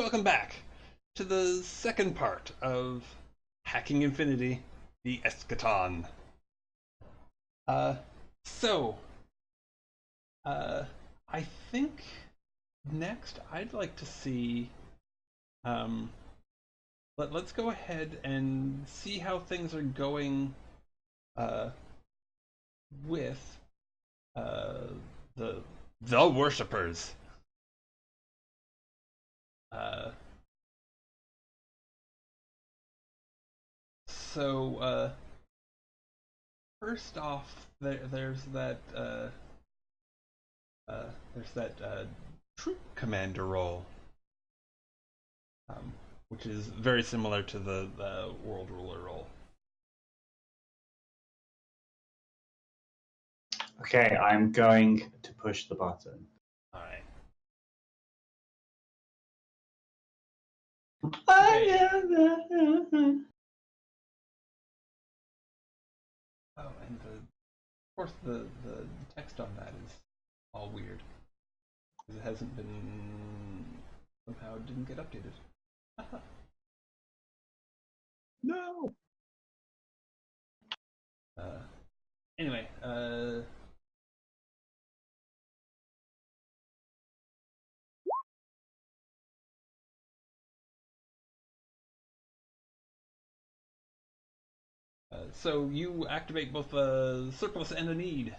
welcome back to the second part of Hacking Infinity, the Eschaton. Uh, so, uh, I think next I'd like to see, um, let's go ahead and see how things are going, uh, with, uh, the, the worshippers. Uh, so, first off, there's that troop commander role, um, which is very similar to the world ruler role. Okay, I'm going to push the button. All right. Oh, and of course the text on that is all weird because it hasn't been somehow it didn't get updated. No. Uh, anyway, so you activate both a surplus and a need.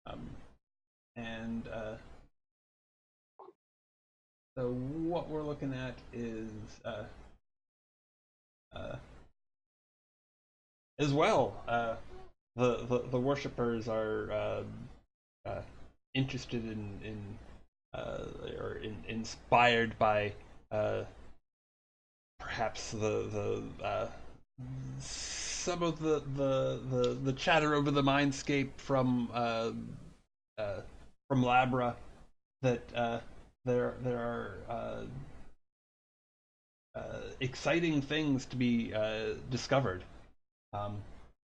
Um, and so what we're looking at is uh, as well. The worshippers are interested or inspired by perhaps some of the chatter over the mindscape from Labra that there are exciting things to be discovered.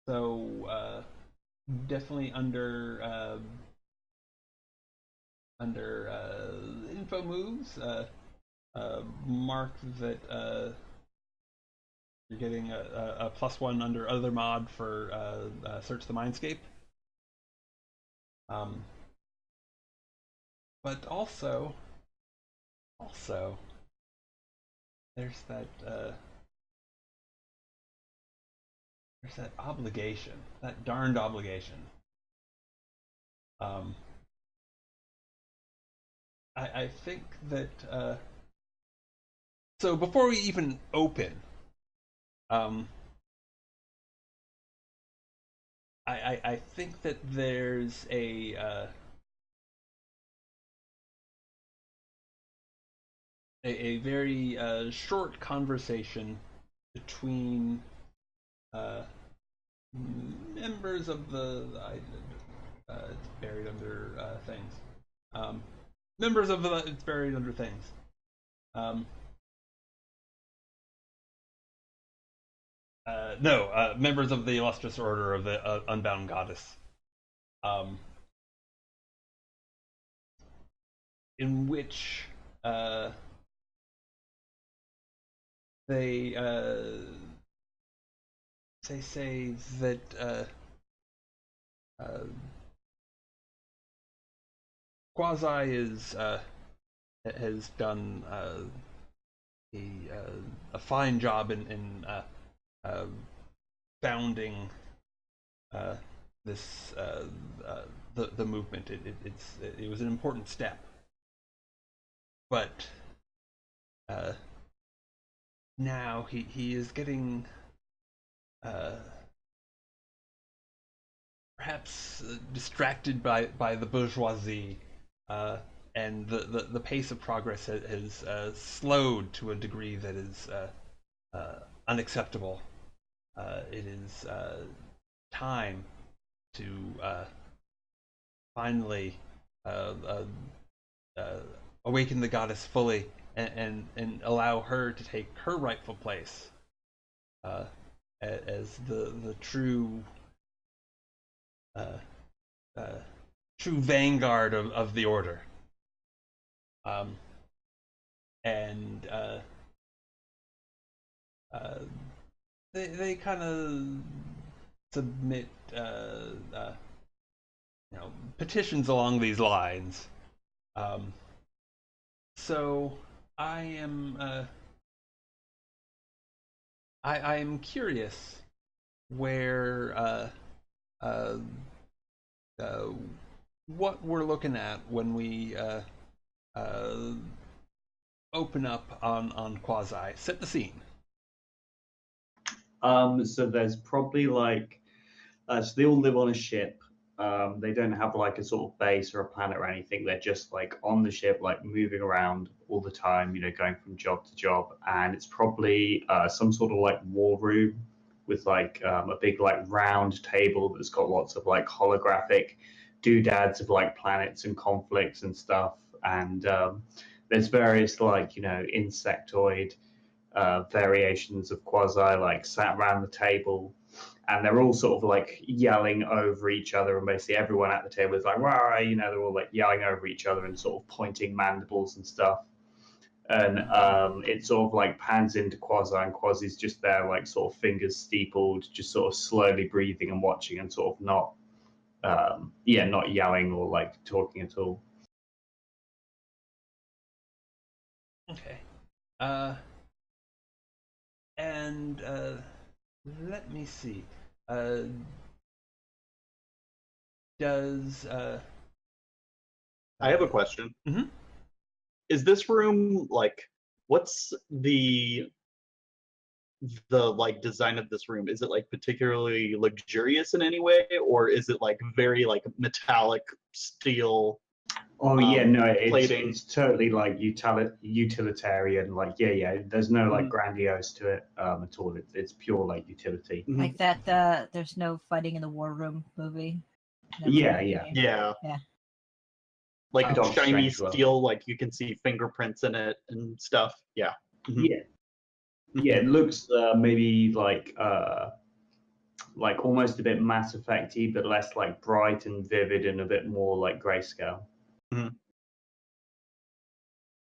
So definitely under info moves, mark that you're getting a +1 under other mod for search the mindscape. But also there's that obligation, that darned obligation. I think that so before we even open, um, I think that there's a very short conversation between uh, members of it's buried under things. Members of the it's buried under things. Um, no, members of the illustrious order of the Unbound Goddess. Um, in which uh, they say that uh, Quasi has done a fine job in uh, founding uh, this the movement. It was an important step, but now he is getting perhaps distracted by the bourgeoisie, and the pace of progress has slowed to a degree that is unacceptable. It is time to finally uh, uh, uh, awaken the goddess fully and allow her to take her rightful place uh, as the true uh, uh, true vanguard of the order. Um, and uh, they kind of submit petitions along these lines. Um, so I am I am curious where uh, uh, what we're looking at when we uh, open up on Quasi. Set the scene. So there's probably like, so they all live on a ship. They don't have like a sort of base or a planet or anything. They're just like on the ship, like moving around all the time, going from job to job. And it's probably some sort of like war room with like a big like round table that's got lots of like holographic doodads of like planets and conflicts and stuff. And there's various like, insectoid variations of Quasi like sat around the table, and they're all sort of like yelling over each other, and basically everyone at the table is like, "Rah!" They're all like yelling over each other and sort of pointing mandibles and stuff. And it sort of like pans into Quasi, and Quasi's just there, like sort of fingers steepled, just sort of slowly breathing and watching, and sort of not yelling or like talking at all. Okay. Uh, and let me see. Uh, does I have a question. Mhm. Is this room like what's the like design of this room? Is it like particularly luxurious in any way, or is it like very like metallic steel Oh yeah, no, plating? it's totally like utilitarian. Like yeah, there's no like Mhm. grandiose to it at all. It's pure like utility. Mhm. Like that, there's no fighting in the War Room movie. Never Yeah, mind. yeah. Yeah. Yeah. Like Doctor shiny Strangelove. steel, like you can see fingerprints in it and stuff. Yeah. Mhm. Yeah, yeah. It looks maybe like almost a bit Mass Effecty, but less like bright and vivid and a bit more like grayscale.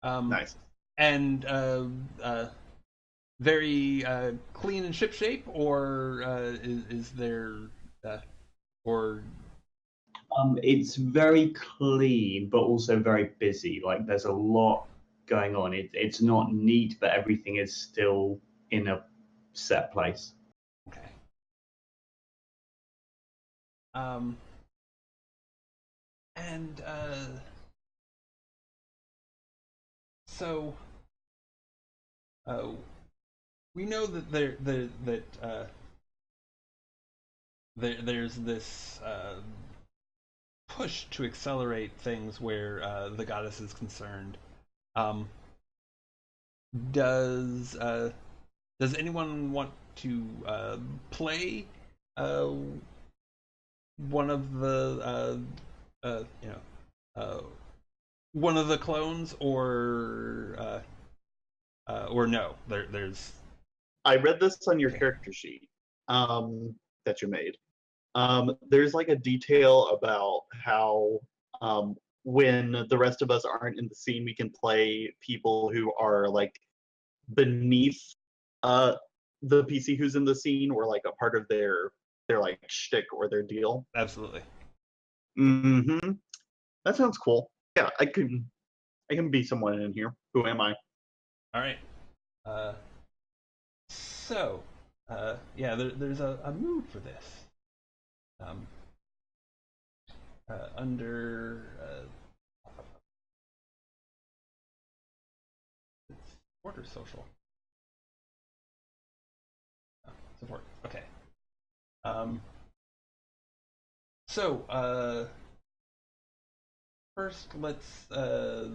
Nice. And very clean and shipshape, or is there or It's very clean, but also very busy. Like there's a lot going on. It's not neat, but everything is still in a set place. okay? Um, and so uh, we know that there's this push to accelerate things where the goddess is concerned. Um, does does anyone want to play uh, one of the one of the clones, or no? There's I read this on your Okay. character sheet that you made. There's like a detail about how when the rest of us aren't in the scene, we can play people who are like beneath uh, the PC who's in the scene, or like a part of their like shtick or their deal. absolutely. Mm-hmm. That sounds cool. Yeah, I can be someone in here. Who am I? All right. Uh, so, yeah, there's a mood for this. Um, under support or social? Oh, support. Okay. Um, so, first, let's uh,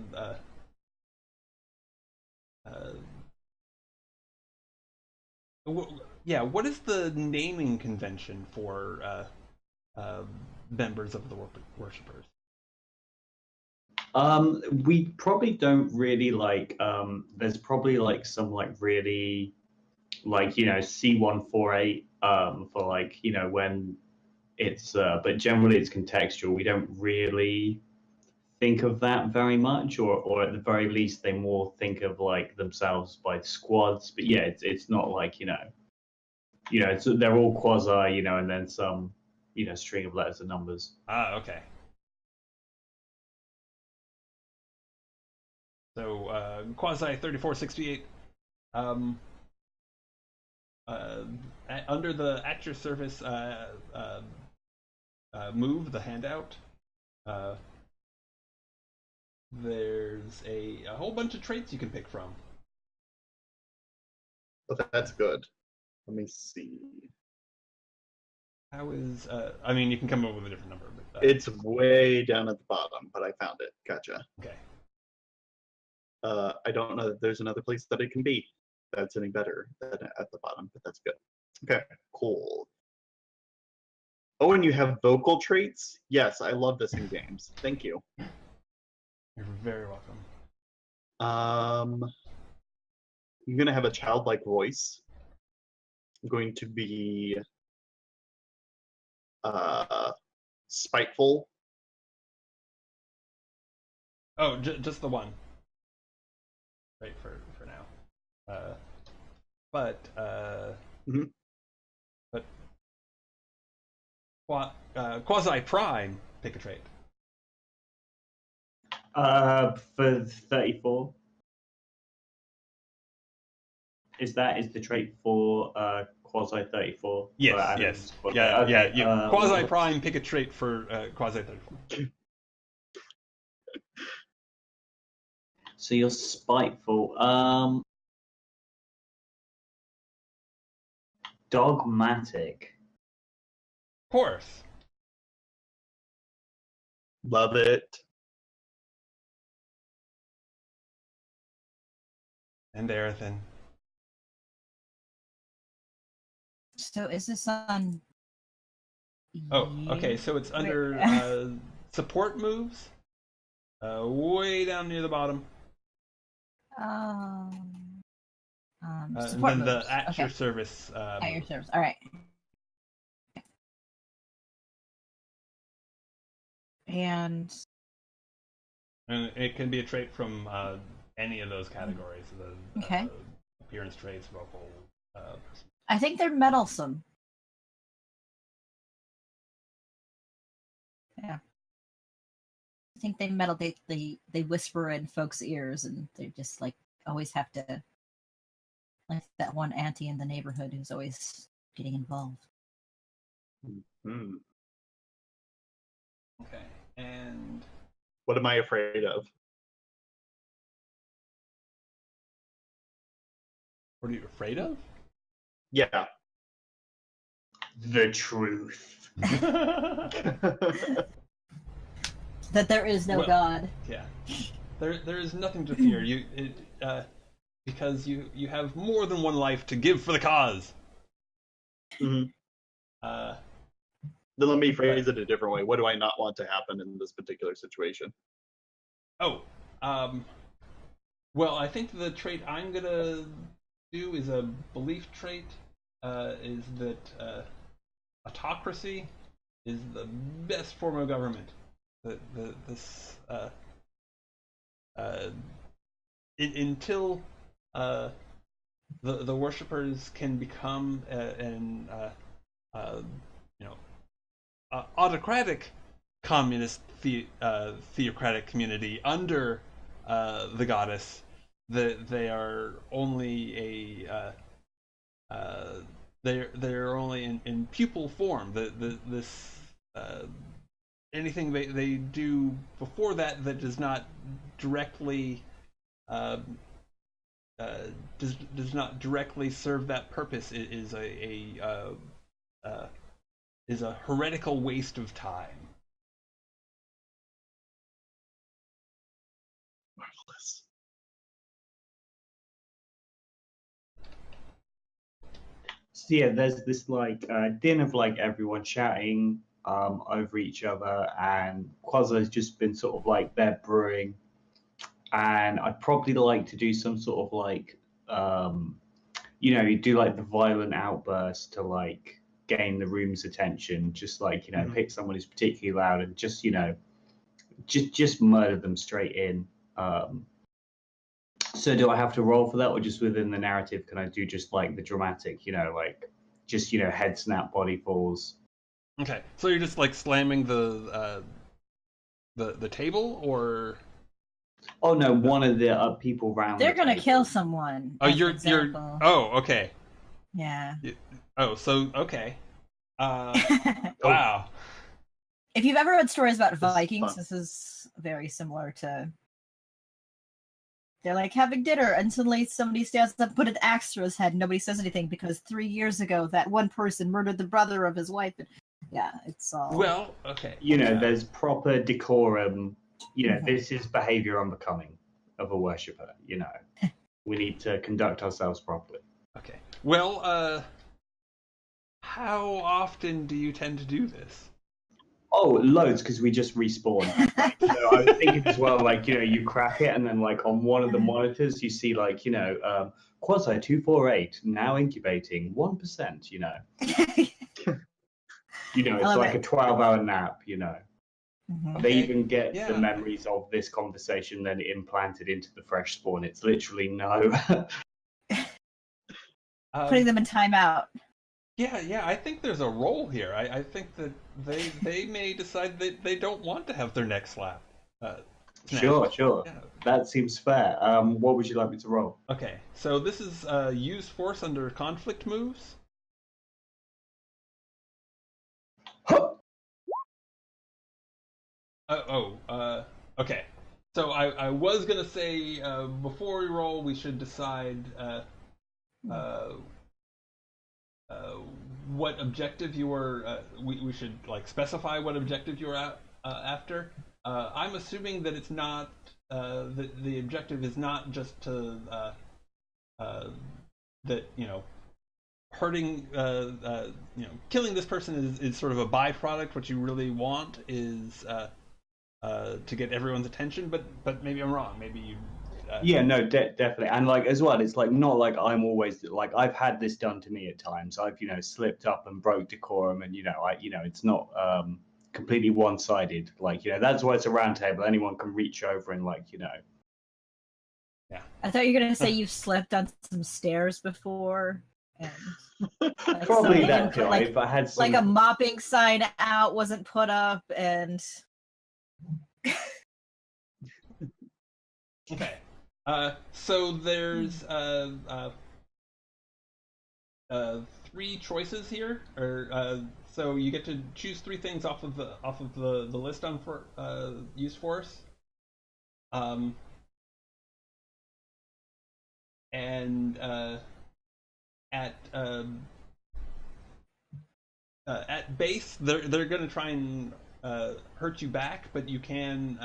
yeah. What is the naming convention for uh, members of the worshippers? We probably don't really like. There's probably like some like really like C148 for like when it's but generally it's contextual. We don't really think of that very much, or at the very least, they more think of like themselves by squads. But yeah, it's not like it's, they're all quasi, and then some, string of letters and numbers. Ah, okay. So quasi 3468. Under the at your service move, the handout, there's a whole bunch of traits you can pick from. But that's good. Let me see. How is I mean, you can come up with a different number, but It's way down at the bottom, but I found it. Gotcha. okay. I don't know that there's another place that it can be that's any better than at the bottom, but that's good. Okay, cool. Oh, and you have vocal traits? Yes, I love this in games. Thank you. You're very welcome. I'm gonna have a childlike voice. I'm going to be spiteful. Oh, just the one. Right for now. But Mhm. but quasi prime, pick a trait. For 34, is the trait for quasi 34? Yes, yes, yeah, Okay. yeah. Quasi prime, pick a trait for quasi 34. So you're spiteful. Dogmatic. Of course. Love it. And Erethan. So is this on? Oh, okay. So it's under support moves. Way down near the bottom. Support and then moves. the at Okay. your service. At your move. service. All right. And it can be a trait from any of those categories. The Okay. Appearance traits, vocal. I think they're meddlesome. Yeah. I think they meddle. They whisper in folks' ears, and they just like always have to, like that one auntie in the neighborhood who's always getting involved. Hmm. Okay. And What am I afraid of? what are you afraid of? Yeah. The truth. That there is no Well, God. Yeah. There is nothing to fear. Because you have more than one life to give for the cause. Mhm. Uh, Then let me phrase it a different way. What do I not want to happen in this particular situation? Oh, well, I think the trait I'm gonna do is a belief trait. Is that autocracy is the best form of government. Until the worshippers can become an autocratic communist theocratic community under the goddess, that they are only they're only in pupil form. This anything they do before that does not directly does not directly serve that purpose is a heretical waste of time. Marvelous. So yeah, there's this like din of like everyone shouting over each other, and Quasar's just been sort of like there brewing, and I'd probably like to do some sort of like you do like the violent outburst to like gain the room's attention. Just like, you know, Mhm. pick someone who's particularly loud and just, you know, just murder them straight in. So do I have to roll for that, or just within the narrative can I do just like the dramatic, you know, like just, you know, head snap, body falls? Okay, so you're just like slamming the table, or Oh no, one of the people round They're the gonna table. kill someone. oh, as an you're example. oh, okay. Yeah. Oh, so okay. Wow. If you've ever read stories about This is Vikings, fun. this is very similar to. They're like having dinner, and suddenly somebody stands up, put an axe to his head, and nobody says anything because 3 years ago that one person murdered the brother of his wife. And, yeah, it's all. Well, okay. You know, Yeah. there's proper decorum. You know, Mhm. this is behavior unbecoming of a worshipper. You know, we need to conduct ourselves properly. Okay. Well, how often do you tend to do this? Oh, loads, because we just respawn. Like, you know, I was thinking as well, like, you know, you crack it, and then like on one of the monitors, you see like, you know, Quasi 248 now incubating 1%. You know, it's love like it. a 12-hour nap. You know, Mhm. they Okay, even get the yeah. memories of this conversation then implanted into the fresh spawn. It's literally no. Putting them in timeout. Yeah. I think there's a role here. I think that they may decide that they don't want to have their neck slapped. Snapped. Sure. Yeah. That seems fair. What would you like me to roll? Okay. So this is use force under conflict moves. Huh! Okay. So I was gonna say before we roll, we should decide uh, uh, what objective you were. We should like specify what objective you were after. I'm assuming that it's not. The objective is not just to that hurting killing this person is sort of a byproduct. What you really want is to get everyone's attention. But maybe I'm wrong. Maybe you. Yeah, no, definitely. And like as well, it's like not like I'm always like I've had this done to me at times. I've slipped up and broke decorum, and it's not completely one-sided. Like that's why it's a round table. Anyone can reach over and Yeah. I thought you were gonna say you've slept on some stairs before, and like probably somebody that didn't too. put, like If I had some, a mopping sign out wasn't put up, and Okay. So there's 3 choices here, or so you get to choose 3 things off of the list on for use force. And at base, they're going to try and hurt you back, but you can.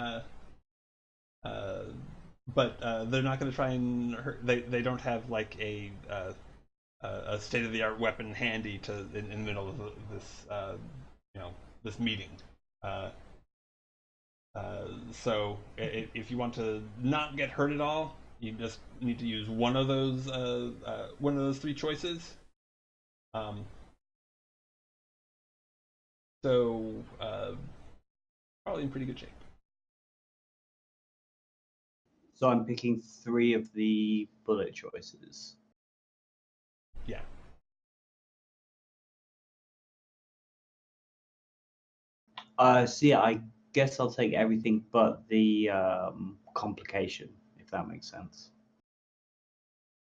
But they're not going to try and hurt. They don't have like a state of the art weapon handy in the middle of this this meeting. Uh, so if you want to not get hurt at all, you just need to use one of those 3 choices. Um, so probably in pretty good shape. so I'm picking 3 of the bullet choices. Yeah. So yeah, I guess I'll take everything but the complication, if that makes sense.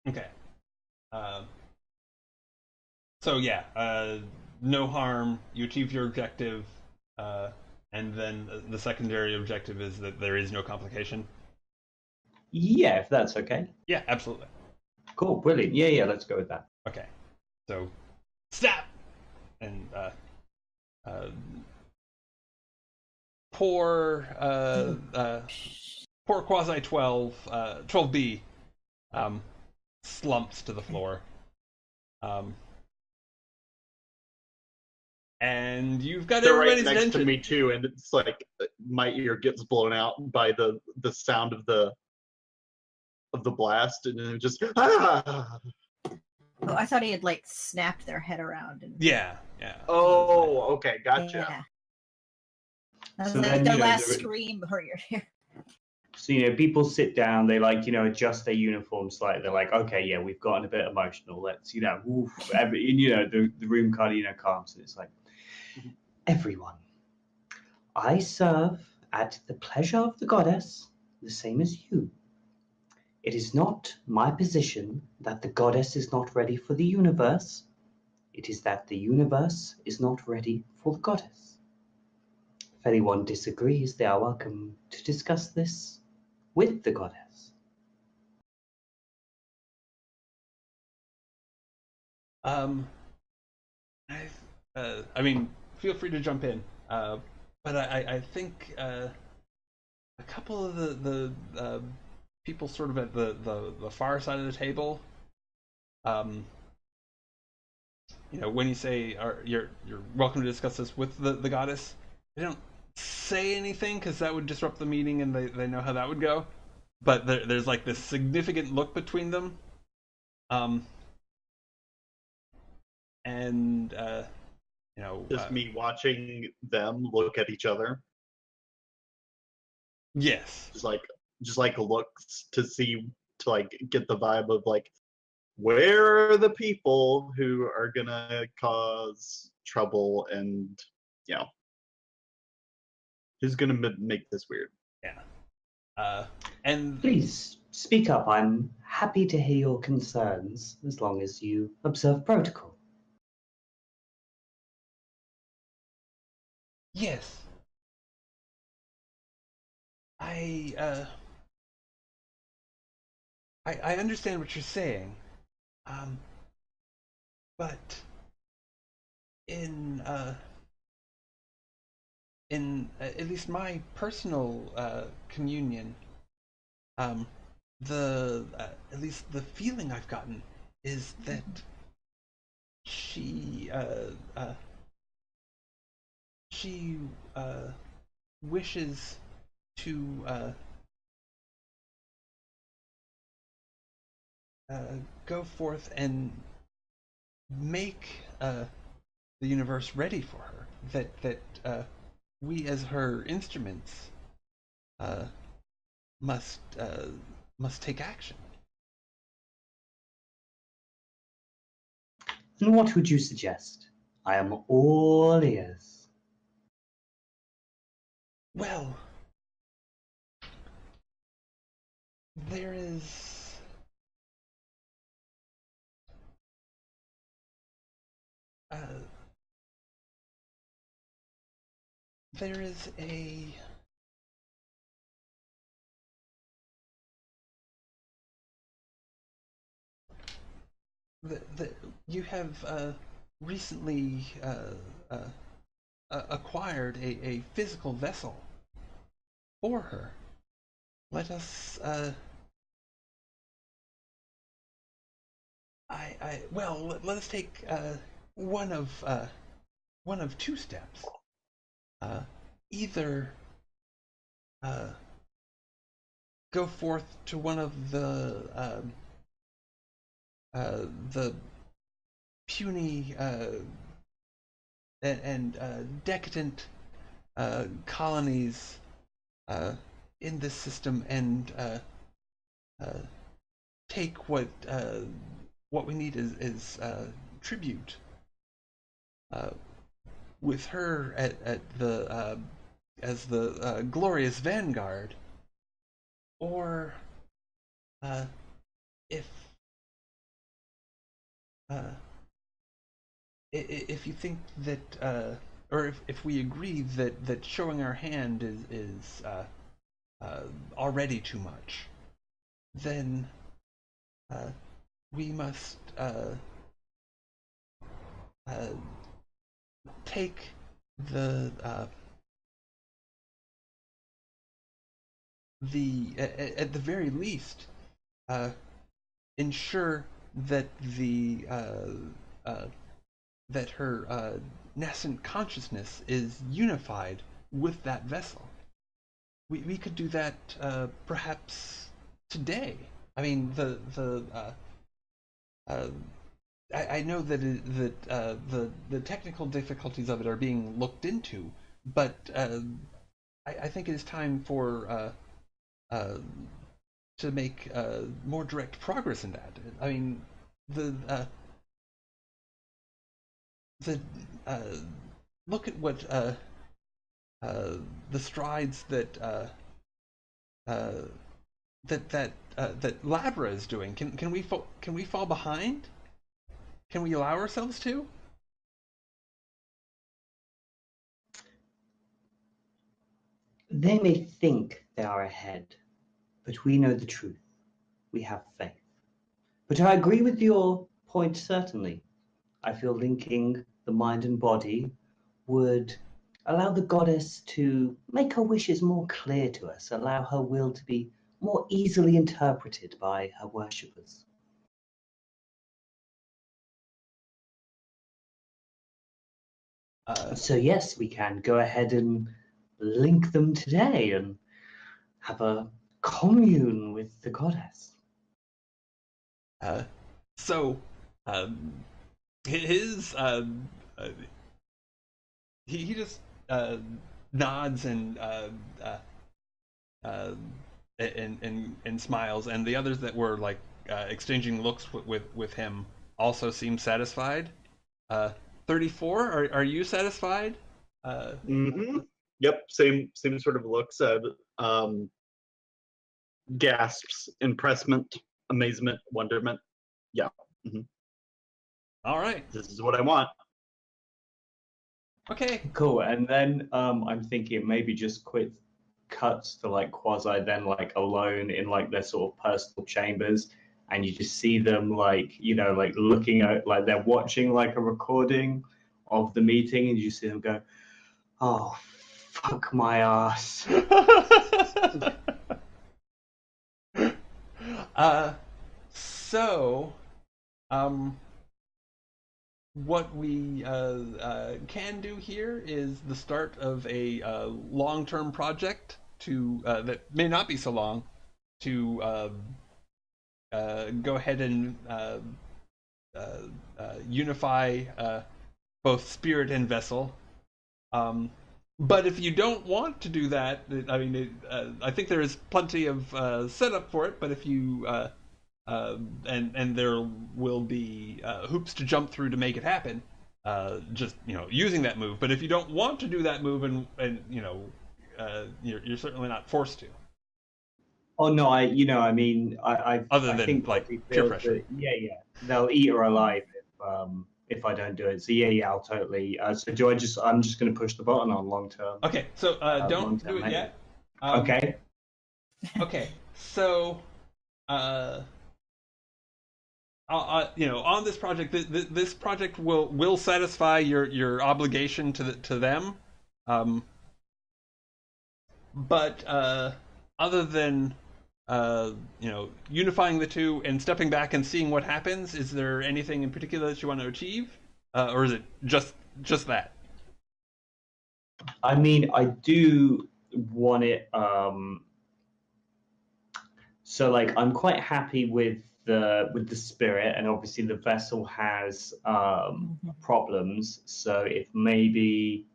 Okay. So yeah, no harm. You achieve your objective, and then the secondary objective is that there is no complication. Yeah, if that's okay. Yeah, absolutely. Cool, brilliant. Yeah, let's go with that. Okay. So, stop! And poor Quasi 12B slumps to the floor. And you've got They're right everybody's next attention. to me too, and it's like my ear gets blown out by the sound of the blast, and then just Oh, I thought he had like snapped their head around and Yeah. Oh, okay, gotcha. yeah. That was So like then, their you know, last the- scream before you're here. So, you know, people sit down, they like, you know, adjust their uniforms slightly. They're like, okay, yeah, we've gotten a bit emotional. Let's, you know, you know, the room kind of, you know, calms. And it's like, everyone, I serve at the pleasure of the goddess, the same as you. It is not my position that the goddess is not ready for the universe. It is that the universe is not ready for the goddess. If anyone disagrees, they are welcome to discuss this with the goddess. I mean, feel free to jump in. But I think a couple of the people sort of at the far side of the table, you know, when you say you're welcome to discuss this with the goddess, they don't say anything because that would disrupt the meeting, and they know how that would go. But there's like this significant look between them, um, and you know, Just me watching them look at each other. yes, Just like looks to see to like get the vibe of like where are the people who are gonna cause trouble and you know who's gonna make this weird. yeah, and Please speak up. I'm happy to hear your concerns as long as you observe protocol. yes, I I understand what you're saying, um, but in at least my personal communion, um, the at least the feeling I've gotten is that she she wishes to go forth and make the universe ready for her. That we, as her instruments, uh, must must take action. And what would you suggest? I am all ears. Well, there is uh, there is a the you have recently acquired a physical vessel for her. Let us I well let us take one of two steps. Uh, Either uh, go forth to one of the puny and decadent colonies in this system and uh, take what we need is tribute. Uh, with her at the as the glorious vanguard, or uh, if uh, if you think that or if we agree that showing our hand is already too much, then uh, we must uh, take the at the very least uh, ensure that the that her nascent consciousness is unified with that vessel. We could do that perhaps today. I mean, the I know that the technical difficulties of it are being looked into, but I think it is time for uh, to make more direct progress in that. I mean, the uh, the look at what the strides that uh, that Labra is doing. Can we fall behind? Can we allow ourselves to? They may think they are ahead, but we know the truth. We have faith. But I agree with your point, certainly. I feel linking the mind and body would allow the goddess to make her wishes more clear to us, allow her will to be more easily interpreted by her worshippers. So yes, we can go ahead and link them today and have a commune with the goddess. Uh, so, um, his he just nods uh, uh, and smiles, and the others that were like exchanging looks with him also seem satisfied. 34. Are you satisfied? Mm-hmm. Yep, same sort of looks. Um, gasps, impressment, amazement, wonderment. Yeah, All right. this is what I want. Okay. Cool. And then I'm thinking maybe just quick cuts to like Quasi then like alone in like their sort of personal chambers, and you just see them like like looking at like they're watching like a recording of the meeting, and you see them go, "Oh, fuck my ass." uh, so, um, what we can do here is the start of a long-term project to that may not be so long to go ahead and uh, unify both spirit and vessel. Um, but if you don't want to do that, I mean, I think there is plenty of setup for it. But if you and there will be hoops to jump through to make it happen. Just using that move. But if you don't want to do that move, and you're certainly not forced to. Oh no, I mean, Other I than think like Poppy peer feels pressure. that yeah, they'll eat her alive if I don't do it. So yeah, I'll totally. So do I just? I'm just going to push the button on long term. Okay, so don't do Long-term it maybe. yet. Okay. Okay, so uh, on this project, this project will satisfy your obligation to them. Um, but other than unifying the two and stepping back and seeing what happens, is there anything in particular that you want to achieve, or is it just that? I mean, I do want it. So like, I'm quite happy with the spirit, and obviously the vessel has problems. So if maybe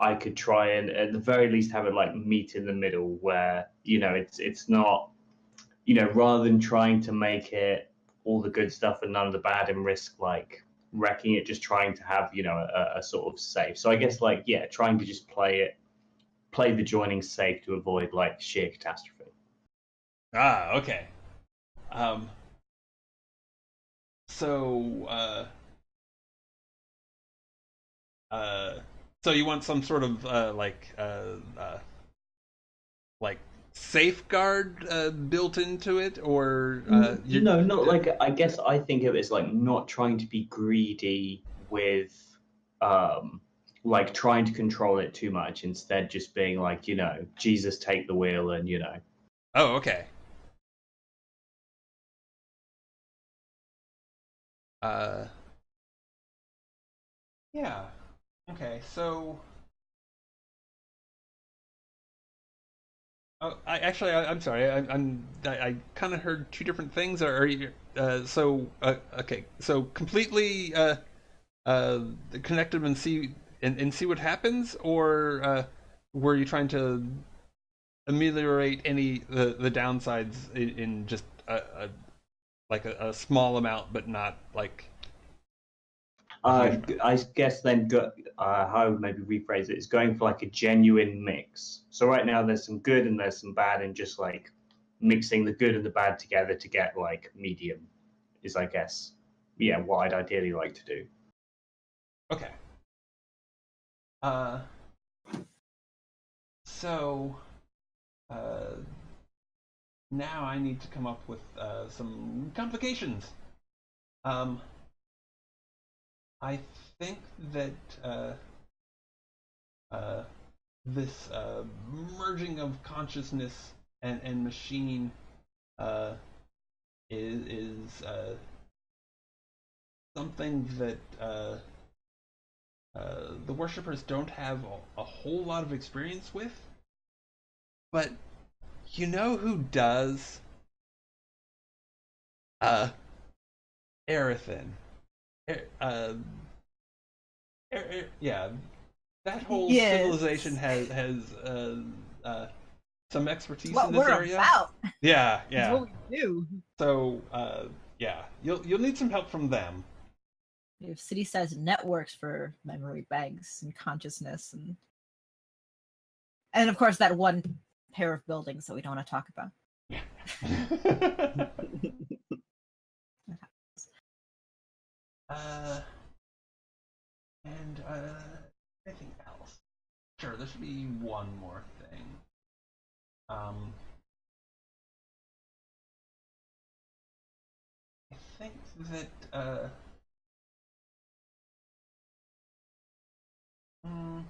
I could try and at the very least have it like meet in the middle, where it's not rather than trying to make it all the good stuff and none of the bad and risk like wrecking it, just trying to have a sort of safe. So I guess like yeah, trying to just play the joining safe to avoid like sheer catastrophe. Ah, okay. Um, so uh, so you want some sort of like safeguard built into it, or you? No, not like I guess I think of it as like not trying to be greedy with um like trying to control it too much, instead just being like, Jesus take the wheel and Oh, okay. Uh, yeah. Okay. So Oh, I'm sorry. I kind of heard two different things. Are you, okay. So completely connect them and see what happens, or were you trying to ameliorate any the downsides in just a small amount, but not like a huge amount? I guess then how I would maybe rephrase it is going for like a genuine mix. So right now there's some good and there's some bad, and just like mixing the good and the bad together to get like medium is, I guess, yeah, what I'd ideally like to do. Okay. Uh, so uh, now I need to come up with some complications. Um, I think that uh, this merging of consciousness and machine uh, is something that the worshippers don't have a whole lot of experience with. But you know who does? Uh, Erethin. Uh, yeah, that whole Yes. civilization has uh, some expertise What in this we're area. about. Yeah, It's yeah. what we do. So, yeah, you'll need some help from them. We have city-sized networks for memory banks and consciousness, and of course that one pair of buildings that we don't want to talk about. And anything else? Sure, there should be one more thing. I think that mm,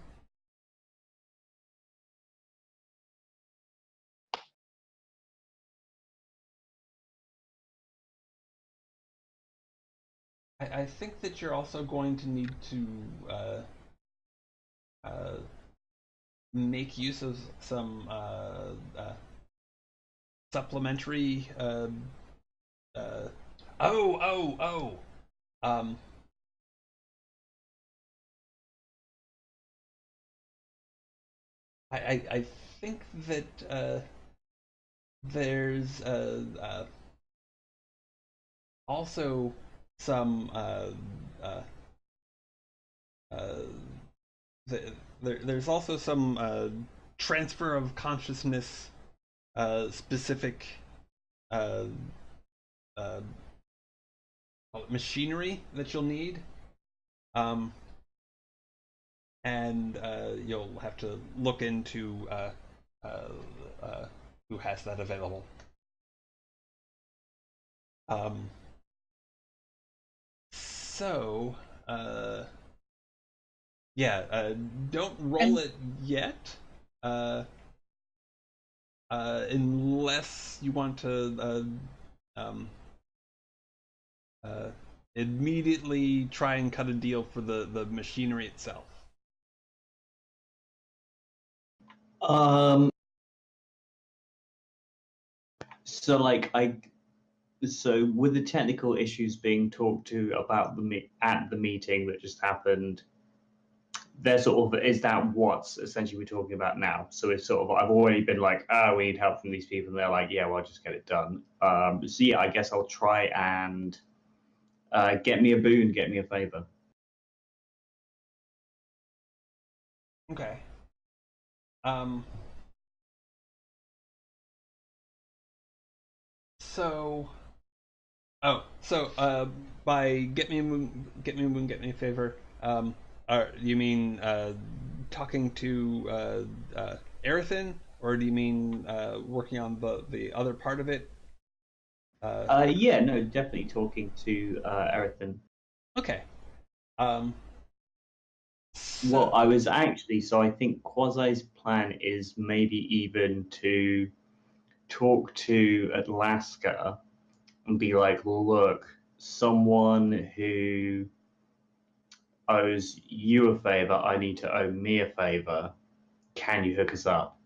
I think that you're also going to need to uh, make use of some supplementary. Uh, oh. Um, I think that there's also some uh, uh, there's also some transfer of consciousness specific uh, uh, machinery that you'll need, um, and you'll have to look into uh, who has that available. Um, so, uh, yeah, don't roll it yet, uh, unless you want to uh, immediately try and cut a deal for the machinery itself. Um, so like so with the technical issues being talked to about at the meeting that just happened, they're sort of, is that what's essentially we're talking about now? So it's sort of, I've already been like, we need help from these people, and they're like, yeah, well, I'll just get it done. So yeah, I guess I'll try and get me a boon, get me a favor. Okay. Um. So. By get me a moon, get me a moon, get me a favor. You mean talking to Erethin, or do you mean working on the other part of it? Yeah, no, definitely talking to Erethin. Okay. Um. Well, So, I was actually, so I think Quasi's plan is maybe even to talk to Atlaska and be like, look, someone who owes you a favor, I need to owe me a favor. Can you hook us up?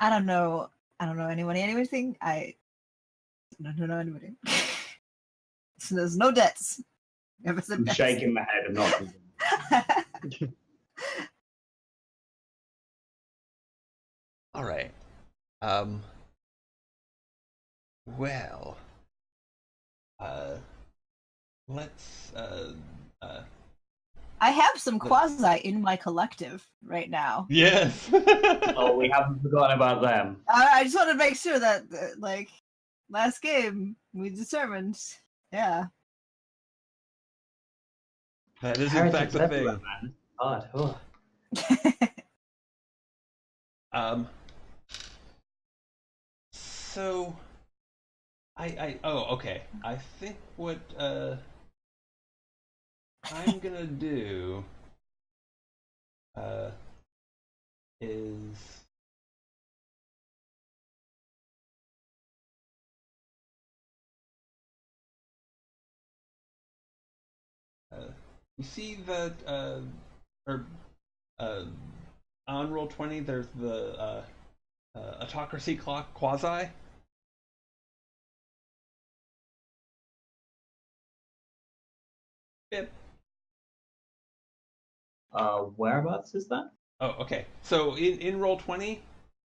I don't know anybody anything. I don't know anybody. So there's no debts. Never said I'm debts. shaking my head. I'm not. All right. Well. Let's. I have some quasi in my collective right now. Yes. Oh, we haven't forgotten about them. I just want to make sure that, like, last game we determined, yeah. That is in fact Heretics the everywhere, thing. man. God, oh. So. Okay. I think what I'm gonna do is you see that or on Roll20 there's the autocracy clock quasi. Yep. Whereabouts is that? Oh, okay. So in Roll20,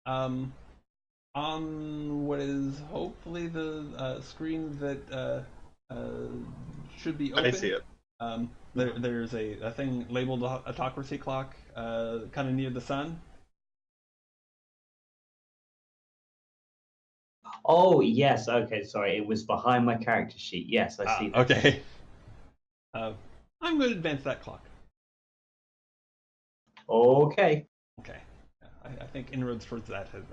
on what is hopefully the screen that should be open. I see it. There's a thing labeled autocracy clock, kind of near the sun. Oh, yes. Okay, sorry. It was behind my character sheet. Yes, I see that. Okay. I'm going to advance that clock. Okay. Okay. I think inroads towards that have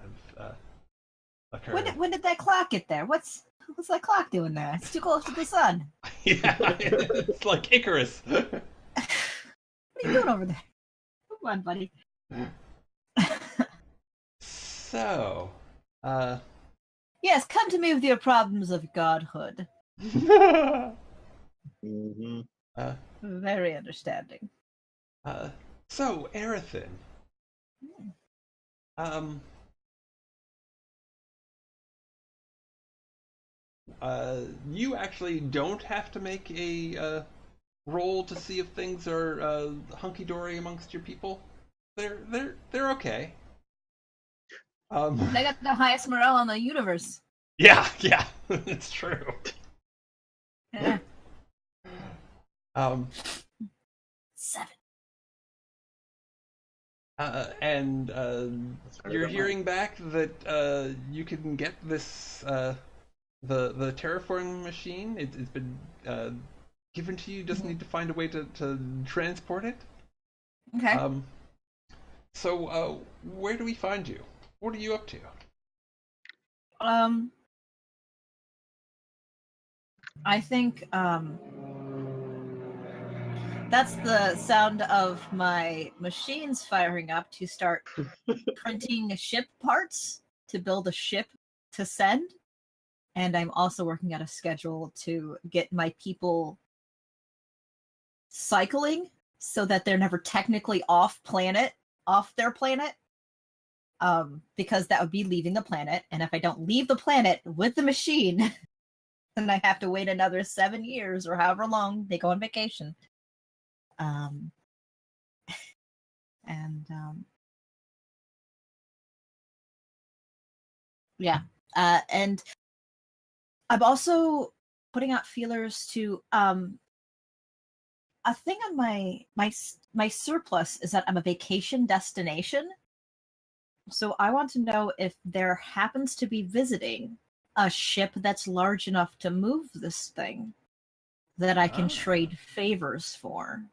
occurred. When did that clock get there? What's that clock doing there? It's too close to the sun. Yeah, it's like Icarus. What are you doing over there? Come on, buddy. So, Yes, come to me with your problems of godhood. Mm-hmm. Very understanding. So Aerothin, you actually don't have to make a roll to see if things are hunky dory amongst your people. They're okay. They got the highest morale in the universe. Yeah, it's true. Yeah. 7. And you're hearing back that you can get this the terraforming machine. It's been given to you. You just need to find a way to transport it. Okay. So where do we find you? What are you up to? I think that's the sound of my machines firing up to start printing ship parts to build a ship to send. And I'm also working out a schedule to get my people cycling so that they're never technically off their planet. Because that would be leaving the planet. And if I don't leave the planet with the machine, then I have to wait another 7 years or however long they go on vacation. Yeah. And I'm also putting out feelers to a thing on my surplus is that I'm a vacation destination. So I want to know if there happens to be visiting a ship that's large enough to move this thing that I can trade favors for.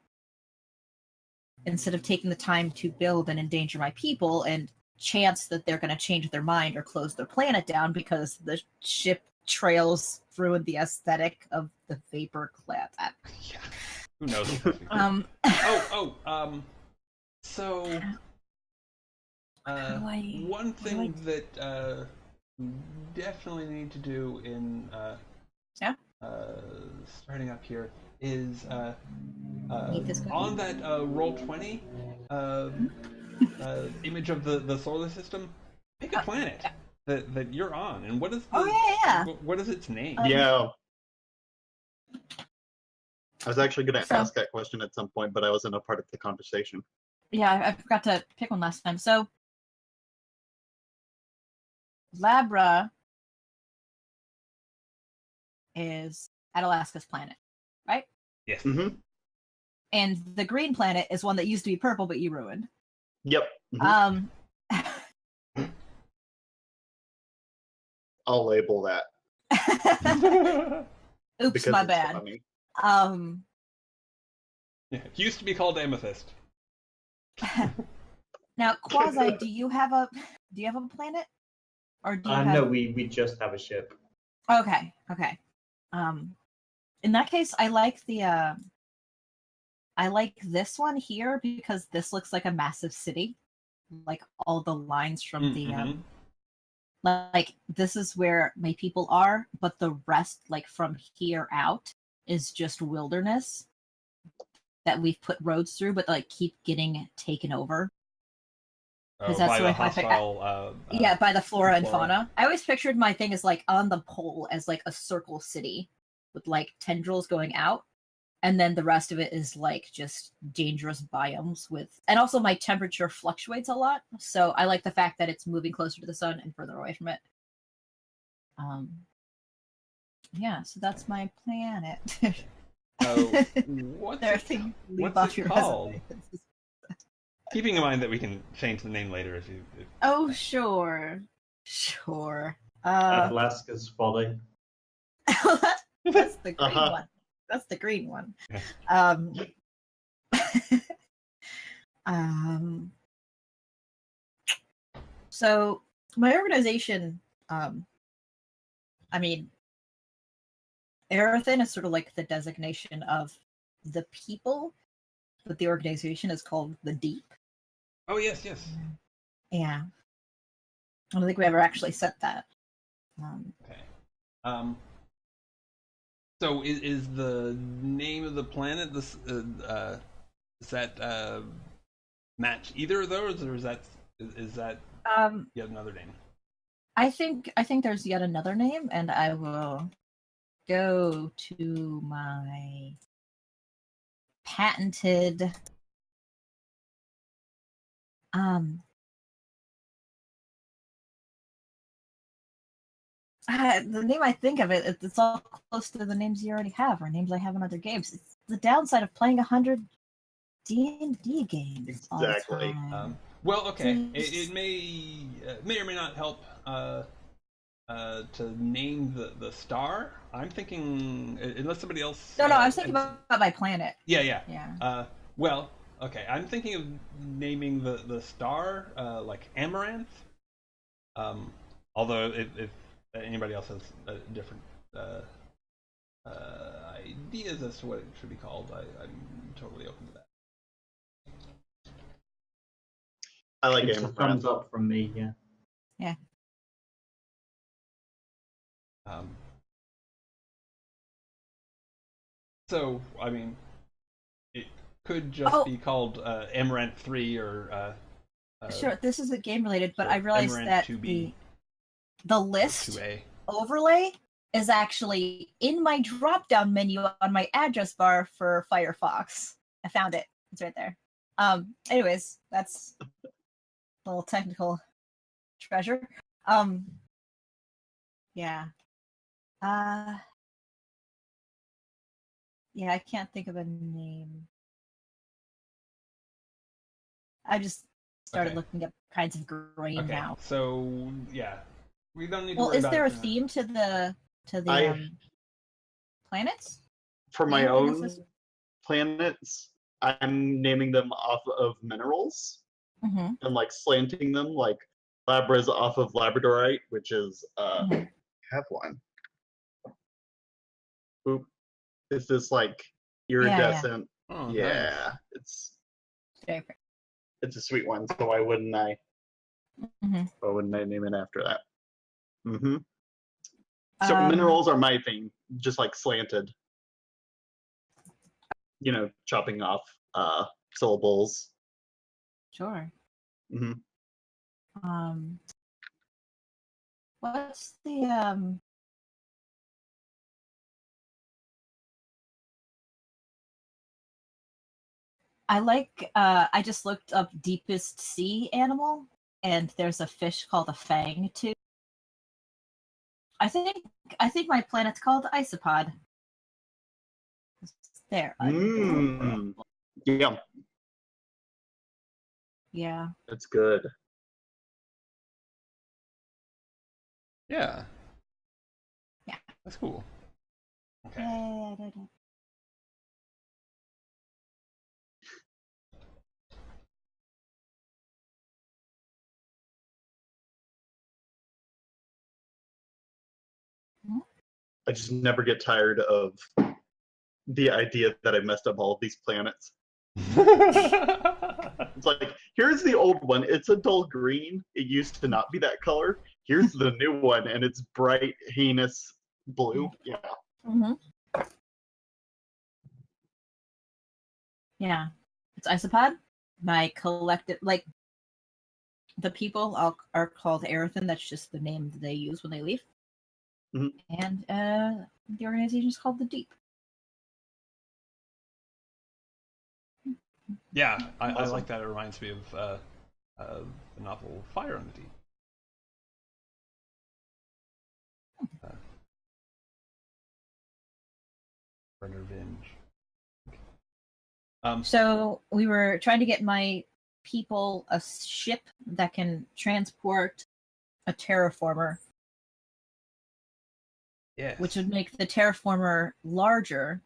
Instead of taking the time to build and endanger my people and chance that they're going to change their mind or close their planet down because the ship trails ruin the aesthetic of the vapor clad. Yeah. Who knows? So one thing that you definitely need to do in starting up here is on that Roll20 image of the solar system, Pick a planet that you're on, and what is the, Oh yeah. what is its name? Yeah. I was actually going to So- ask that question at some point, but I wasn't a part of the conversation. Yeah, I forgot to pick one last time. So, Labra is Atalaska's planet, right? Yes. Mm-hmm. And the green planet is one that used to be purple, but you ruined. Yep. Mhm. I'll label that Oops, because my it's bad. funny. Yeah, it used to be called Amethyst. Now, Quasi, do you have a planet, or do you have? No, we just have a ship. Okay. In that case, I like this one here because this looks like a massive city. Like all the lines from Mm-hmm. like this is where my people are, but the rest, like from here out, is just wilderness that we've put roads through, but like keep getting taken over. Because that's By the the way hostile. yeah, by the flora and flora. fauna. I always pictured my thing as like on the pole as like a circle city with like tendrils going out, and then the rest of it is like just dangerous biomes with, and also my temperature fluctuates a lot, so I like the fact that it's moving closer to the sun and further away from it. Yeah, so that's my planet. What's There are it, things to leave what's off it your called? resume. Keeping in mind that we can change the name later if you. Oh, sure. Atalaska's folly. That's the green Uh-huh. one. That's the green one. Yeah. So my organization, I mean, Erethin is sort of like the designation of the people, but the organization is called the Deep. Oh yes. Yeah. I don't think we ever actually said that. Okay. So is the name of the planet this? Does that match either of those, or is that yet another name? I think there's yet another name, and I will go to my patented the name I think of it's all close to the names you already have, or names I have in other games. It's the downside of playing 100 D&D games all the Exactly. time. Well, okay. It may or may not help to name the star. I'm thinking, unless somebody else. No, I was thinking about my planet. Yeah. Yeah. Well, okay. I'm thinking of naming the star like Amaranth. Although if anybody else has different ideas as to what it should be called, I'm totally open to that. I like It's a Amaranth. thumbs up from me, yeah. Yeah. So, I mean, it could just be called Amaranth 3 or. Sure, this isn't game related, but so I realized Amaranth that 2B the list 2A. overlay is actually in my drop down menu on my address bar for Firefox. I found it. It's right there. Anyways, that's a little technical treasure. Yeah. Yeah, I can't think of a name. I just started looking up kinds of grain now. So yeah, we don't need to Well, worry is about there a it now. theme to the planets? For my Name in the own system? planets, I'm naming them off of minerals Mm-hmm. and like slanting them, like Labra's off of labradorite, which is have one. Oop. It's this like iridescent. Oh, Yeah, nice. Very pretty. it's a sweet one. So why wouldn't I? Mm-hmm. Why wouldn't I name it after that? Mm-hmm. So minerals are my thing, just like slanted. You know, chopping off syllables. Sure. Mm-hmm. What's the I just looked up deepest sea animal, and there's a fish called a fang too. I think my planet's called Isopod. There. Yeah, Yeah. that's good. Yeah. Yeah. That's cool. Okay. I just never get tired of the idea that I messed up all of these planets. It's like, here's the old one. It's a dull green. It used to not be that color. Here's the new one, and it's bright, heinous blue. Yeah. Mm-hmm. Yeah. It's Isopod. My collective, like, the people are called Aerothin. That's just the name that they use when they leave. Mm-hmm. And the organization is called the Deep. Yeah, I Awesome. like that. It reminds me of the novel Fire on the Deep. Revenge. So we were trying to get my people a ship that can transport a terraformer. Yes. Which would make the terraformer larger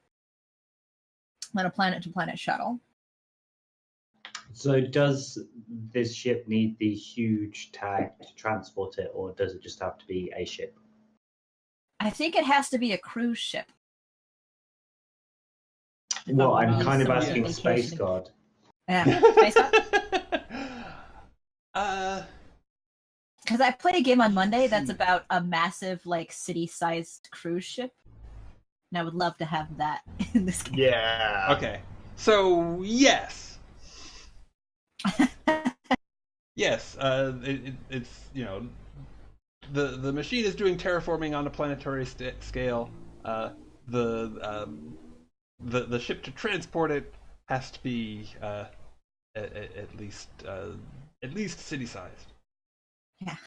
than a planet-to-planet shuttle. So does this ship need the huge tag to transport it, or does it just have to be a ship? I think it has to be a cruise ship. Well, I'm kind of asking Space God. Yeah, Space God? Because I played a game on Monday that's about a massive, like, city-sized cruise ship. And I would love to have that in this game. Yeah. Okay. So, yes. Yes, it's, you know, the machine is doing terraforming on a planetary scale. The ship to transport it has to be at least city sized. Yeah.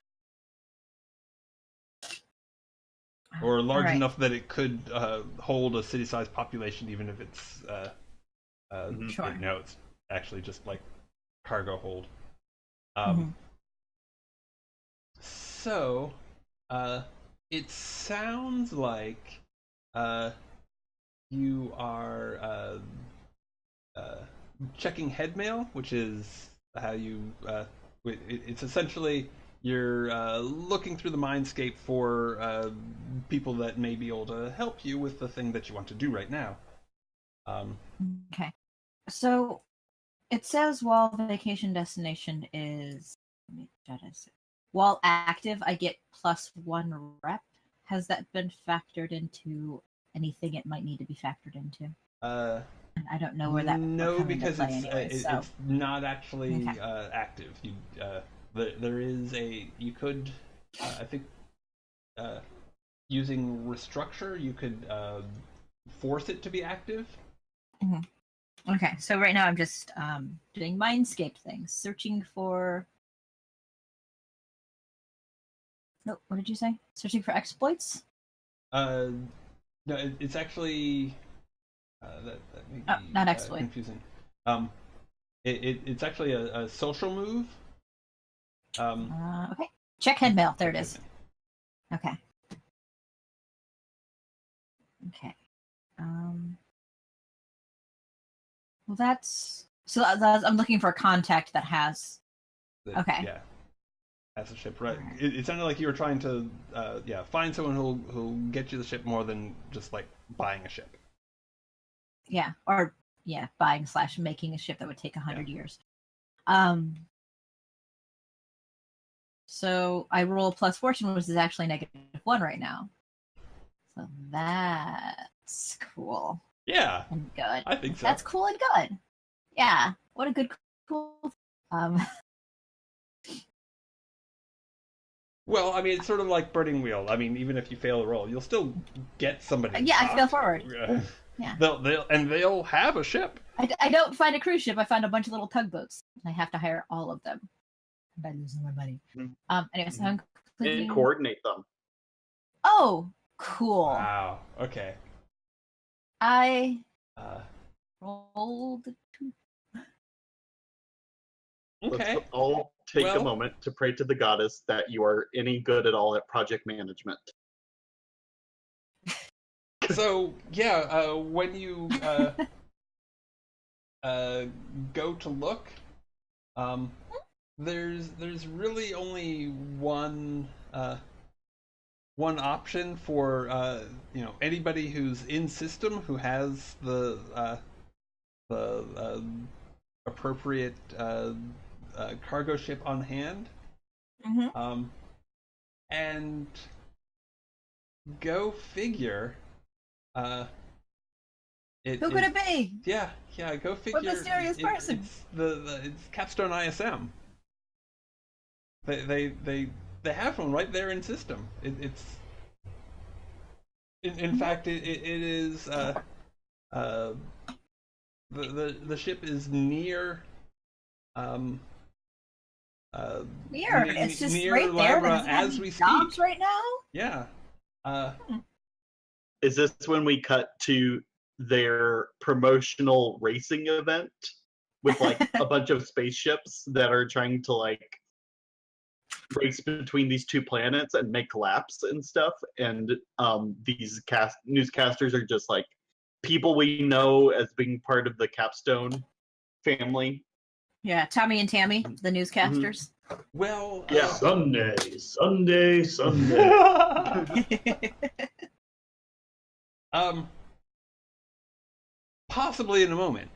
Or large right. enough that it could hold a city sized population, even if it's Sure. you know, it's actually just like cargo hold. So, it sounds like you are checking head mail, which is how you. It's essentially you're looking through the mindscape for people that may be able to help you with the thing that you want to do right now. Okay. So it says while the vacation destination is while active, I get +1 rep. Has that been factored into anything it might need to be factored into? I don't know where that no, would come because into play anyway, so. it's not actually Okay. active. There is a you could I think using restructure you could force it to be active. Okay, so right now I'm just doing mindscape things, searching for. No, what did you say? Searching for exploits? No, it's actually that may be not exploit. confusing. It's actually a social move. Okay, check head mail. There it is. Okay. Okay. Well, that's so. I'm looking for a contact that has. Okay. Yeah. As a ship, right? It sounded like you were trying to, find someone who'll get you the ship more than just like buying a ship. Yeah, or buying / making a ship that would take 100 years. So I roll plus fortune, which is actually -1 right now. So that's cool. Yeah, and good. I think so. That's cool and good. Yeah, what a good cool. Well, I mean, it's sort of like Burning Wheel. I mean, even if you fail a roll, you'll still get somebody. Yeah, I top. fell forward. Yeah. They'll have a ship. I don't find a cruise ship. I find a bunch of little tugboats. I have to hire all of them by losing my money. Anyway, so I'm clicking... And coordinate them. Oh, cool. Wow. Okay. I rolled 2. Okay. Let's all take Well- a moment to pray to the goddess that you are any good at all at project management. So yeah, when you go to look, there's really only one option for anybody who's in system who has the appropriate cargo ship on hand, and go figure. Who could it be? Yeah, go figure. What mysterious person? It's Capstone ISM. They have one right there in system. In fact it is the ship is near Weird. It's just near right there. Lyra as we jobs speak. right now. Yeah. Is this when we cut to their promotional racing event with like a bunch of spaceships that are trying to like race between these two planets and make laps and stuff? And these newscasters are just like people we know as being part of the Capstone family. Yeah, Tommy and Tammy, the newscasters. Well, Yeah. Sunday. Possibly in a moment.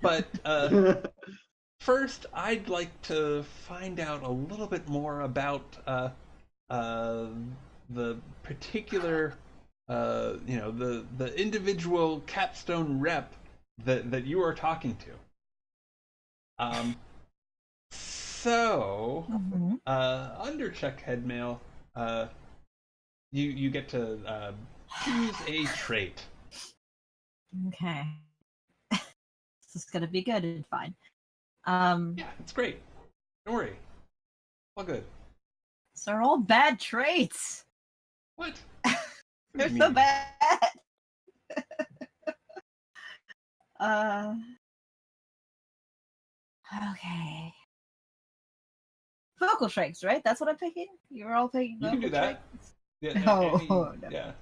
But first, I'd like to find out a little bit more about the particular, the individual Capstone rep that you are talking to. So, under check headmail, you get to choose a trait. Okay. This is gonna be good and fine. Yeah, it's great. Don't worry. All good. So they're all bad traits. What? They're do you so mean? bad. Okay. Vocal traits, right? That's what I'm picking? You're all picking You vocal can do that. traits? Yeah, No, any, no. yeah.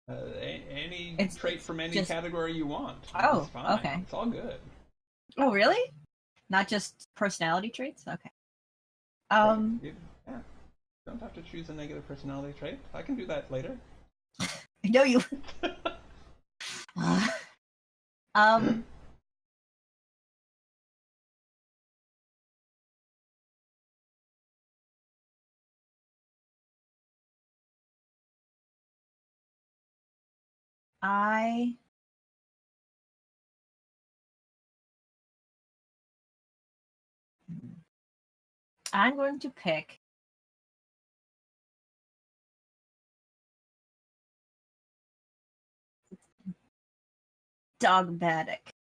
Any It's trait from any just- category you want. Oh, It's fine. okay. It's all good. Oh, really? Not just personality traits? Okay. You don't have to choose a negative personality trait. I can do that later. I know you. I'm going to pick dogmatic